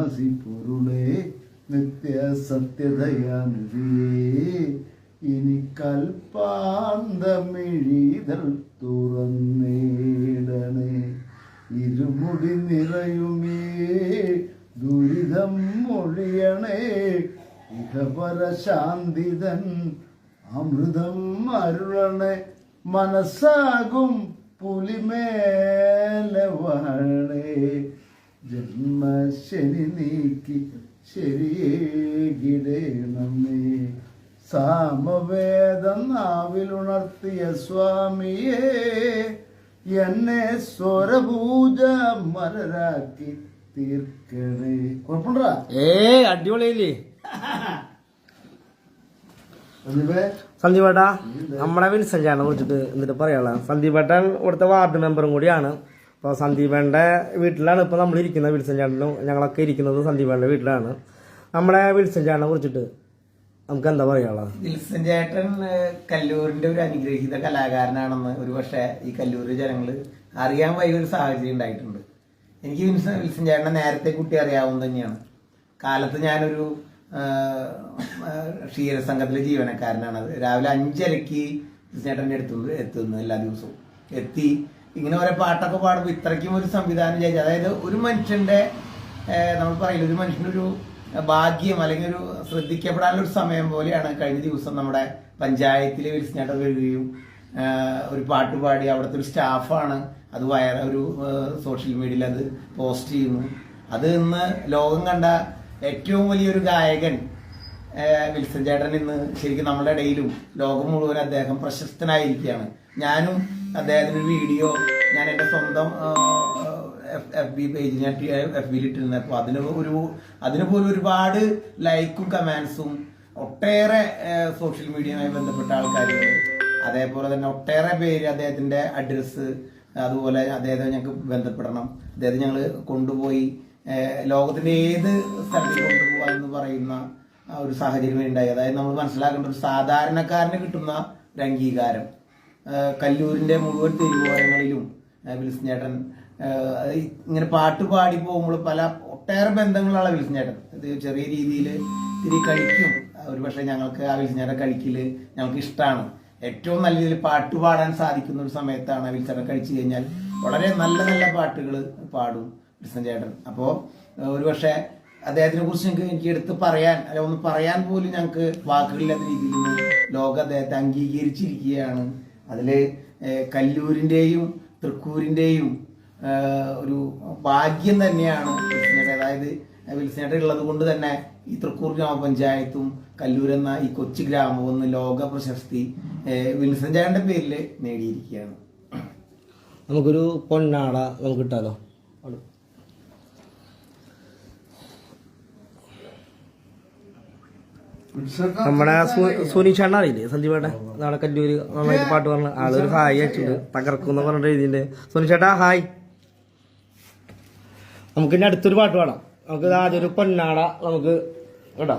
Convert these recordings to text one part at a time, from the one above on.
സന്യാസി പൊരുളേ നിത്യ സത്യദയാനിധിയേ ഇനി കൽപ്പാന്തമിഴീതൽ തുറന്നേടണേ ഇരുമുടി നിറയുമേ ദുരിതം മൊഴിയണേ ഇഹപര ശാന്തിതൻ അമൃതം അരുളണേ മനസ്സാകും പുലിമേലെ വാഴണേ ജന്മശനി നീക്കി ശരിയേകിടേണമേ സാമവേദം നാവിലുണർത്തിയ സ്വാമിയേ എന്നെ സ്വരപൂജ മലരാക്കി തീർക്കണേ. കുഴപ്പമുണ്ടാ? അടിപൊളിയല്ലേ സന്ദീപേട്ടാ? നമ്മുടെ വിൽസൺ ചേട്ടനെ കുറിച്ചിട്ട് എന്നിട്ട് പറയാനുള്ള സന്ദീപേട്ടൻ ഇവിടുത്തെ വാർഡ് മെമ്പറും കൂടിയാണ്. അപ്പോൾ സന്ദീപേട്ടൻ്റെ വീട്ടിലാണ് ഇപ്പോൾ നമ്മൾ ഇരിക്കുന്നത്. വിൽസൺ ചേട്ടനും ഞങ്ങളൊക്കെ ഇരിക്കുന്നത് സന്ദീപേട്ടൻ്റെ വീട്ടിലാണ്. നമ്മുടെ വിൽസൺ ചേട്ടനെ കുറിച്ചിട്ട് നമുക്ക് എന്താ പറയാനുള്ളത്? വിൽസൺ ചേട്ടൻ കല്ലൂരിന്റെ ഒരു അനുഗ്രഹീത കലാകാരനാണെന്ന് ഒരു പക്ഷേ ഈ കല്ലൂർ ജനങ്ങൾ അറിയാൻ വയ്യ ഒരു സാഹചര്യം ഉണ്ടായിട്ടുണ്ട്. എനിക്ക് വിൽസൺ ചേട്ടനെ നേരത്തെ കുട്ടി അറിയാവുന്ന തന്നെയാണ്. കാലത്ത് ഞാനൊരു ക്ഷീരസംഘത്തിലെ ജീവനക്കാരനാണ്. രാവിലെ 5:30 ചേട്ടൻ്റെ അടുത്ത് എത്തുന്നു എല്ലാ ദിവസവും. എത്തി ഇങ്ങനെ ഓരോ പാട്ടൊക്കെ പാടുമ്പോൾ ഇത്രയ്ക്കും ഒരു സംവിധാനം ചെയ്തു. അതായത് ഒരു മനുഷ്യന്റെ നമ്മൾ പറയില്ല, ഒരു മനുഷ്യൻ്റെ ഒരു ഭാഗ്യം അല്ലെങ്കിൽ ഒരു ശ്രദ്ധിക്കപ്പെടാനുള്ള ഒരു സമയം പോലെയാണ് കഴിഞ്ഞ ദിവസം നമ്മുടെ പഞ്ചായത്തിലെ വിൽസൺ ചേട്ടൻ വരികയും ഒരു പാട്ട് പാടി. അവിടുത്തെ ഒരു സ്റ്റാഫാണ് അത് ഒരു സോഷ്യൽ മീഡിയയിൽ അത് പോസ്റ്റ് ചെയ്യുന്നു. അത് ഇന്ന് ലോകം കണ്ട ഏറ്റവും വലിയൊരു ഗായകൻ വിൽസൺ ചേട്ടൻ ഇന്ന് ശരിക്കും നമ്മുടെ ഇടയിലും ലോകം മുഴുവൻ അദ്ദേഹം പ്രശസ്തനായിരിക്കുകയാണ്. ഞാനും അദ്ദേഹത്തിന് വീഡിയോ ഞാൻ എൻ്റെ സ്വന്തം FB പേജ് ഞാൻ FBയിൽ ഇട്ടിരുന്നത്. അപ്പോൾ അതിന് പോലും ഒരുപാട് ലൈക്കും കമാൻസും ഒട്ടേറെ സോഷ്യൽ മീഡിയയുമായി ബന്ധപ്പെട്ട ആൾക്കാരുണ്ട്. അതേപോലെ തന്നെ ഒട്ടേറെ പേര് അദ്ദേഹത്തിന്റെ അഡ്രസ്സ് അതുപോലെ അദ്ദേഹത്തെ ഞങ്ങൾക്ക് ബന്ധപ്പെടണം, അദ്ദേഹത്തെ ഞങ്ങൾ കൊണ്ടുപോയി ലോകത്തിന്റെ ഏത് സ്ഥലത്തിൽ കൊണ്ടുപോകാമെന്ന് പറയുന്ന ഒരു സാഹചര്യം ഉണ്ടായി. അതായത് നമ്മൾ മനസ്സിലാക്കേണ്ട ഒരു സാധാരണക്കാരന് കിട്ടുന്ന ഒരു അംഗീകാരം കല്ലൂരിന്റെ മുഴുവൻ തെരുവോരങ്ങളിലും വിൽസൺ ചേട്ടൻ ഇങ്ങനെ പാട്ട് പാടി പോകുമ്പോൾ ഒട്ടേറെ ബന്ധങ്ങളാണ് വിൽസൺ ചേട്ടൻ. ഇത് ചെറിയ രീതിയിൽ തിരി കഴിക്കും. ഒരു പക്ഷേ ഞങ്ങൾക്ക് ആ വിൽസൺ ചേട്ടൻ കഴിക്കല് ഞങ്ങൾക്ക് ഇഷ്ടമാണ്. ഏറ്റവും നല്ല രീതിയിൽ പാട്ട് പാടാൻ സാധിക്കുന്ന ഒരു സമയത്താണ് വിൽസൺ ചേട്ടൻ കഴിച്ചു കഴിഞ്ഞാൽ വളരെ നല്ല നല്ല പാട്ടുകൾ പാടും വിൽസൺ ചേട്ടൻ. അപ്പോൾ ഒരു പക്ഷേ അദ്ദേഹത്തിനെ കുറിച്ച് എനിക്ക് എടുത്ത് പറയാൻ അല്ലെ ഒന്ന് പറയാൻ പോലും ഞങ്ങൾക്ക് വാക്കുകളില്ലാത്ത രീതിയിൽ ലോകം അദ്ദേഹത്തെ അംഗീകരിച്ചിരിക്കുകയാണ്. അതില് കല്ലൂരിന്റെയും തൃക്കൂരിന്റെയും ഒരു ഭാഗ്യം തന്നെയാണ് വിൽസൺ ചേട്ടൻ. അതായത് വിൽസൺ ചേട്ടൻ ഉള്ളത് കൊണ്ട് തന്നെ ഈ തൃക്കൂർ ഗ്രാമപഞ്ചായത്തും കല്ലൂർ എന്ന ഈ കൊച്ചു ഗ്രാമവും ഒന്ന് ലോക പ്രശസ്തി വിൽസൺ ചേട്ടന്റെ പേരിൽ നേടിയിരിക്കുകയാണ്. നമുക്കൊരു പൊന്നാട നമുക്ക് കിട്ടാലോ? നമ്മുടെ സുനീഷാണ് അറിയില്ലേ സന്ദീപേട്ടൻ? നാളെ കല്ലൂര് നന്നായിട്ട് പാട്ട് പറഞ്ഞ ആളൊരു ഹായ് അയച്ചിട്ടുണ്ട്. തകർക്കുന്ന പറഞ്ഞ രീതിന്റെ സുനീഷേട്ടാ ഹായ്. നമുക്ക് ഇനി അടുത്തൊരു പാട്ട് പാടാം. നമുക്ക് ആദ്യം ഒരു പൊന്നാട നമുക്ക് കേട്ടോ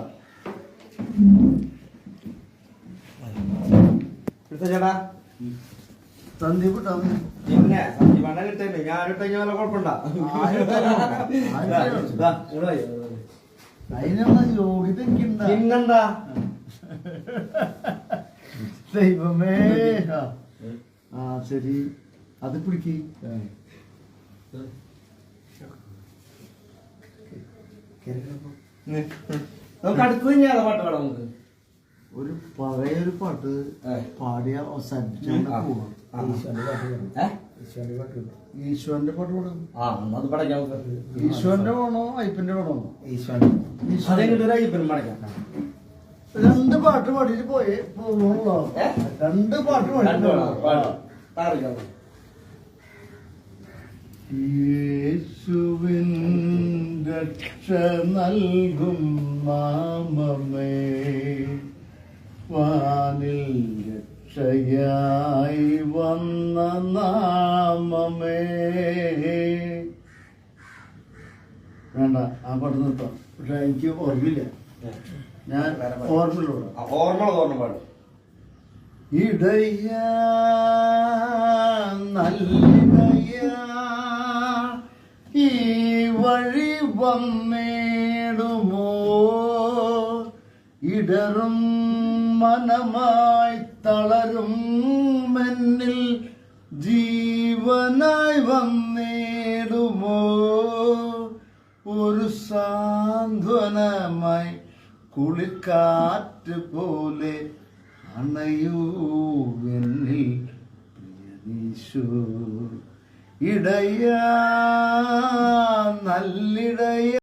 ചേട്ടാ. പിന്നെ സന്ദീപേട്ട കിട്ടല്ലേ? ഞാനിട്ട് കഴിഞ്ഞ വല്ല കുഴപ്പമുണ്ടാ? അതിനുള്ള യോഗ്യത പിന്നെന്താ ദൈവമേ. ആ ശരി, അത് പിടിക്ക്. നമുക്ക് അടുത്ത് തന്നെയാണ് പാട്ട് പാടാം. നമുക്ക് ഒരു പഴയൊരു പാട്ട് പാടിയ അവസാനിപ്പിച്ചാണ് പോവാം. ഈശ്വരന്റെ പാട്ട് പാടാം. ഈശ്വരന്റെ വേണോ അയ്യപ്പന്റെ വേണോ? അയ്യപ്പനും പടക്കാം. 2 പാട്ട് പാടിയിട്ട് പോവുള്ളൂ. 2 പാട്ട് പാടി. യേശുവിൻ രക്ഷ നൽകും നാമമേ വാനിൽ രക്ഷയായി വന്ന നാമമേ. വേണ്ട, ആ പാട്ട് നിർത്താം. പക്ഷെ എനിക്ക് ഓർമ്മയില്ല. ഞാൻ ഓർമ്മ പാടും. ഇടയ നല്ലിടയ ഈ വഴി വന്നിടുമോ ഇടറും മനമായി തളരും മെന്നിൽ ജീവനായി വന്നിടുമോ ഒരു സാന്ത്വനമായി കുളിർക്കാറ്റ് പോലെ അണയൂ എന്നിൽ പ്രിയനീശോ ഇടയ നല്ലിടയ